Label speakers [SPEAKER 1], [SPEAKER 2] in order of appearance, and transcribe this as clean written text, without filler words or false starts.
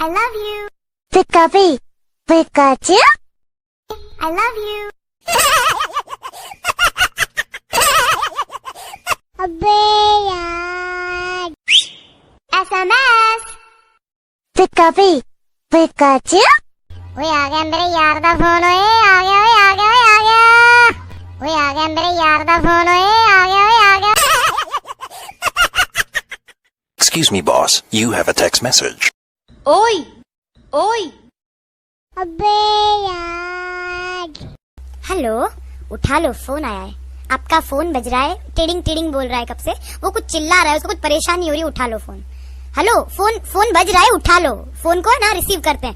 [SPEAKER 1] I love you.
[SPEAKER 2] Pikapi, Pikachu.
[SPEAKER 1] I love you.
[SPEAKER 2] अबे यार।
[SPEAKER 1] SMS.
[SPEAKER 2] Pikapi, Pikachu.
[SPEAKER 1] ओए आ गया मेरे यार दा फोन ओए आ गया ओए आ गया ओए आ गया ओए आ गया मेरे यार दा फोन ओए आ गया ओए आ गया
[SPEAKER 3] Excuse me, boss. You have a text message.
[SPEAKER 4] ओए ओए
[SPEAKER 2] अबे यार।
[SPEAKER 1] हेलो, उठा लो, फोन आया है। आपका फोन बज रहा है, टिडिंग टिडिंग बोल रहा है कब से। वो कुछ चिल्ला रहा है, उसको कुछ परेशानी हो रही है, उठा लो फोन। हेलो, फोन बज रहा है, उठा लो फोन को, ना रिसीव करते हैं।